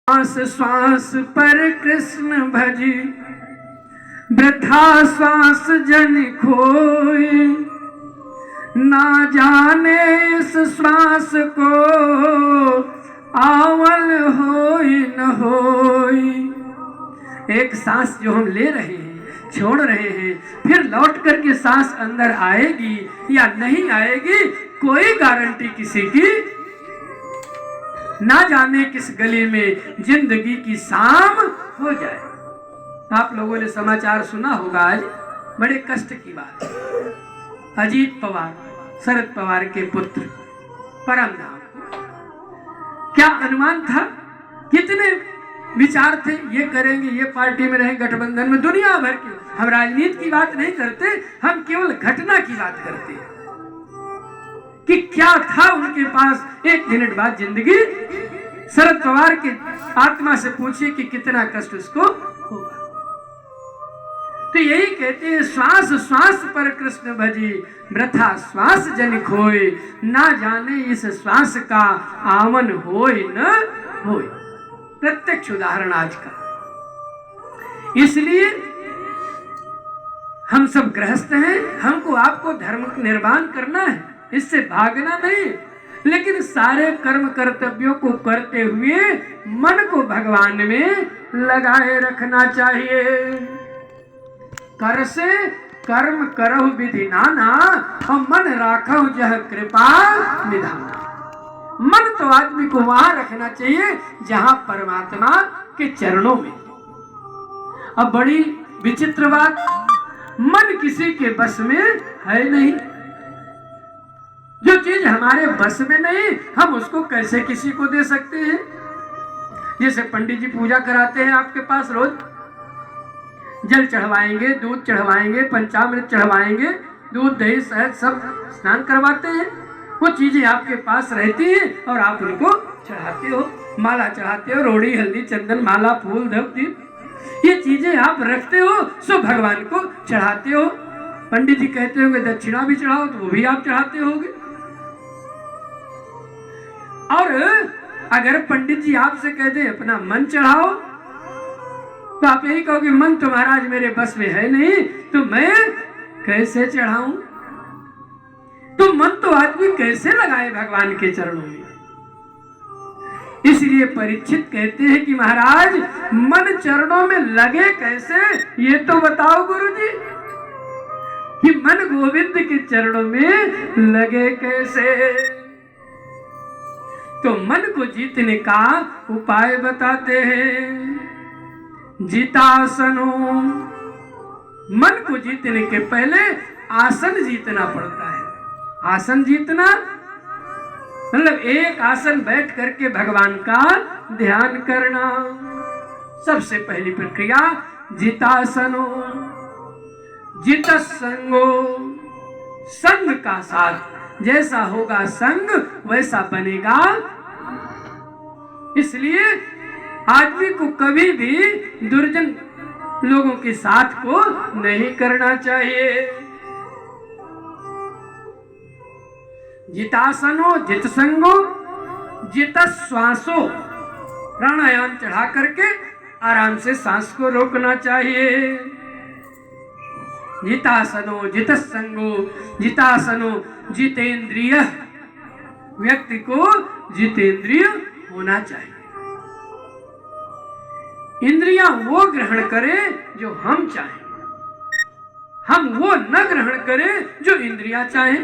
श्वास श्वास पर कृष्ण भजी, वृथा श्वास जन खोई। ना जाने इस श्वास को आवल होई न होई। एक सांस जो हम ले रहे हैं, छोड़ रहे हैं, फिर लौट करके सांस अंदर आएगी या नहीं आएगी, कोई गारंटी किसी की। ना जाने किस गली में जिंदगी की शाम हो जाए। आप लोगों ने समाचार सुना होगा, आज बड़े कष्ट की बात है। अजीत पवार, शरद पवार के पुत्र परम धाम, क्या अनुमान था, कितने विचार थे, ये करेंगे, ये पार्टी में रहें, गठबंधन में, दुनिया भर की। हम राजनीति की बात नहीं करते, हम केवल घटना की बात करते हैं कि क्या था उनके पास। एक मिनट बाद जिंदगी, शरद पवार की आत्मा से पूछिए कि कितना कष्ट उसको होगा। तो यही कहते हैं, श्वास श्वास पर कृष्ण भजी, वृथा श्वास जन खोए। ना जाने इस श्वास का आमन होए न होए। प्रत्यक्ष उदाहरण आज का। इसलिए हम सब गृहस्थ हैं, हमको आपको धर्म निर्माण करना है, इससे भागना नहीं, लेकिन सारे कर्म कर्तव्यों को करते हुए मन को भगवान में लगाए रखना चाहिए। कर से कर्म करहु विधि नाना, और मन राखहु जह कृपा निधाना। मन तो आदमी को वहां रखना चाहिए जहां परमात्मा के चरणों में। अब बड़ी विचित्र बात, मन किसी के बस में है नहीं। जो चीज हमारे बस में नहीं, हम उसको कैसे किसी को दे सकते हैं। जैसे पंडित जी पूजा कराते हैं आपके पास, रोज जल चढ़वाएंगे, दूध चढ़वाएंगे, पंचामृत चढ़वाएंगे, दूध दही शहद सब स्नान करवाते हैं। वो चीजें आपके पास रहती हैं और आप उनको चढ़ाते हो, माला चढ़ाते हो, रोड़ी हल्दी चंदन माला फूल धप दीप, ये चीजें आप रखते हो, सो भगवान को चढ़ाते हो। पंडित जी कहते होंगे दक्षिणा भी चढ़ाओ, तो वो भी आप चढ़ाते होंगे। और अगर पंडित जी आपसे कह दे अपना मन चढ़ाओ, तो आप यही कहोगे मन तो महाराज मेरे बस में है नहीं, तो मैं कैसे चढ़ाऊं। तो मन तो आदमी कैसे लगाए भगवान के चरणों में। इसलिए परीक्षित कहते हैं कि महाराज मन चरणों में लगे कैसे, ये तो बताओ गुरुजी, कि मन गोविंद के चरणों में लगे कैसे। तो मन को जीतने का उपाय बताते हैं। जितासनो, मन को जीतने के पहले आसन जीतना पड़ता है। आसन जीतना मतलब एक आसन बैठ करके भगवान का ध्यान करना। सबसे पहली प्रक्रिया जितासनो। जितसंगो, संग का साथ, जैसा होगा संग वैसा बनेगा। इसलिए आदमी को कभी भी दुर्जन लोगों के साथ को नहीं करना चाहिए। जितासनो, जितसंगो, जितश्वासो, प्राणायाम चढ़ा करके आराम से सांस को रोकना चाहिए। जितासनो, जितसंगो, जितासनो, जितेंद्रिय, व्यक्ति को जितेंद्रिय होना चाहिए। इंद्रियां वो ग्रहण करें जो हम चाहें, हम वो न ग्रहण करें जो इंद्रियां चाहें,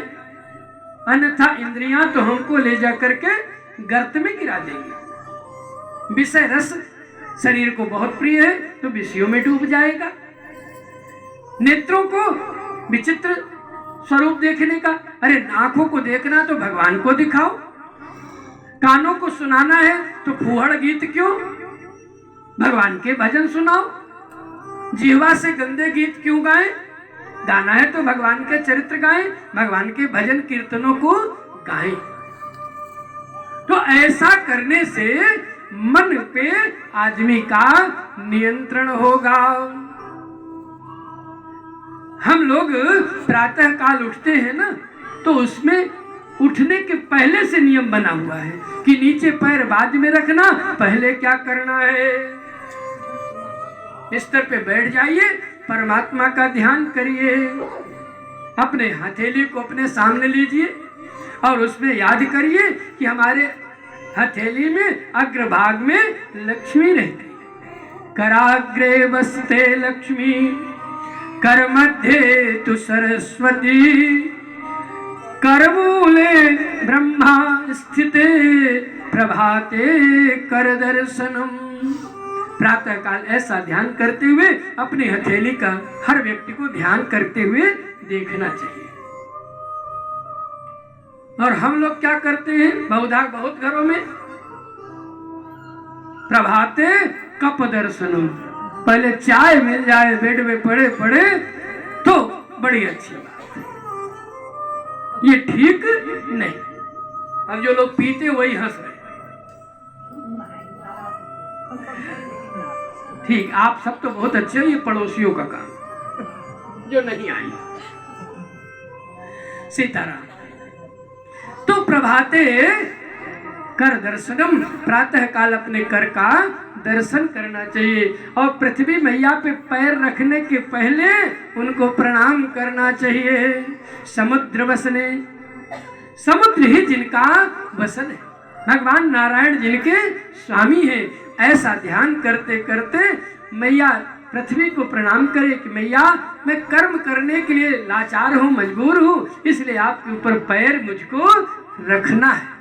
अन्यथा इंद्रियां तो हमको ले जा करके गर्त में गिरा देंगी। विषय रस शरीर को बहुत प्रिय है तो विषयों में डूब जाएगा। नेत्रों को विचित्र स्वरूप देखने का, अरे आंखों को देखना तो भगवान को दिखाओ। कानों को सुनाना है तो फूहड़ गीत क्यों, भगवान के भजन सुनाओ। जिह्वा से गंदे गीत क्यों गाएं, गाना है तो भगवान के चरित्र गाएं, भगवान के भजन कीर्तनों को गाएं। तो ऐसा करने से मन पे आदमी का नियंत्रण होगा। हम लोग प्रातः काल उठते हैं ना, तो उसमें उठने के पहले से नियम बना हुआ है कि नीचे पैर बाद में रखना, पहले क्या करना है। बिस्तर पे बैठ जाइए, परमात्मा का ध्यान करिए, अपने हथेली को अपने सामने लीजिए और उसमें याद करिए कि हमारे हथेली में अग्रभाग में लक्ष्मी रहती है। कराग्रे वसते लक्ष्मी, कर मध्य तु सरस्वती, करमूले ब्रह्मा स्थिते, प्रभाते कर दर्शनम। प्रातः काल ऐसा ध्यान करते हुए अपनी हथेली का हर व्यक्ति को ध्यान करते हुए देखना चाहिए। और हम लोग क्या करते हैं बहुधा बहुत घरों में, प्रभाते कप दर्शनम, पहले चाय मिल जाए बेड में पड़े पड़े तो बड़ी अच्छी बात, ये ठीक नहीं। अब जो लोग पीते वही हंस रहे। ठीक, आप सब तो बहुत अच्छे हो, ये पड़ोसियों का काम जो नहीं आई। सीताराम। तो प्रभाते कर दर्शनम, प्रातः काल अपने कर का दर्शन करना चाहिए और पृथ्वी मैया पे पैर रखने के पहले उनको प्रणाम करना चाहिए। समुद्र वसने, समुद्र ही जिनका वसन है, भगवान नारायण जिनके स्वामी हैं, ऐसा ध्यान करते करते मैया पृथ्वी को प्रणाम करे कि मैया मैं कर्म करने के लिए लाचार हूँ, मजबूर हूँ, इसलिए आपके ऊपर पैर मुझको रखना है।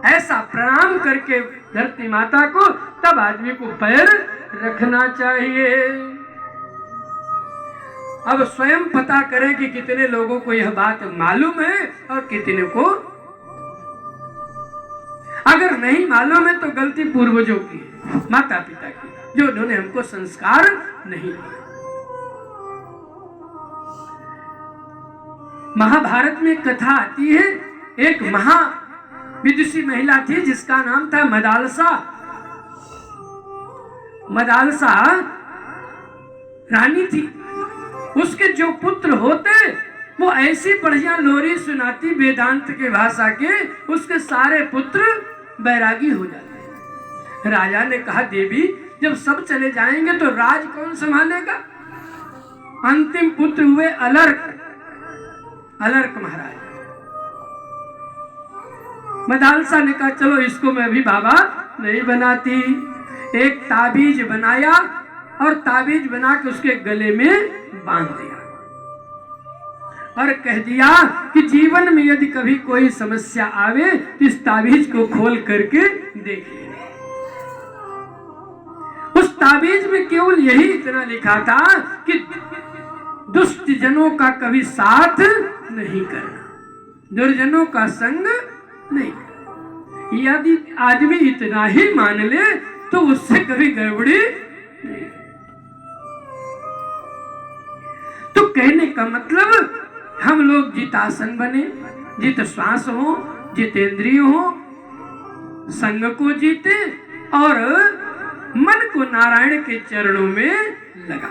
ऐसा प्रणाम करके धरती माता को तब आदमी को पैर रखना चाहिए। अब स्वयं पता करें कि कितने लोगों को यह बात मालूम है और कितने को, अगर नहीं मालूम है तो गलती पूर्वजों की है, माता पिता की, जो उन्होंने हमको संस्कार नहीं दिया। महाभारत में कथा आती है, एक विदुषी महिला थी जिसका नाम था मदालसा। मदालसा रानी थी, उसके जो पुत्र होते वो ऐसी बढ़िया लोरी सुनाती वेदांत के भाषा के, उसके सारे पुत्र बैरागी हो जाते। राजा ने कहा देवी जब सब चले जाएंगे तो राज कौन संभालेगा। अंतिम पुत्र हुए अलर्क महाराज। मदालसा ने कहा चलो इसको मैं अभी बाबा नहीं बनाती। एक ताबीज बनाया और ताबीज बना के उसके गले में बांध दिया और कह दिया कि जीवन में यदि कभी कोई समस्या आवे तो इस ताबीज को खोल करके देख लेना। उस ताबीज में केवल यही इतना लिखा था कि दुष्ट जनों का कभी साथ नहीं करना, दुर्जनों का संग नहीं करना। यदि आदमी इतना ही मान ले तो उससे कभी गड़बड़ी नहीं। तो कहने का मतलब हम लोग जितासन बने, जित श्वास हो, जितेंद्रिय हो, संग को जीते और मन को नारायण के चरणों में लगा।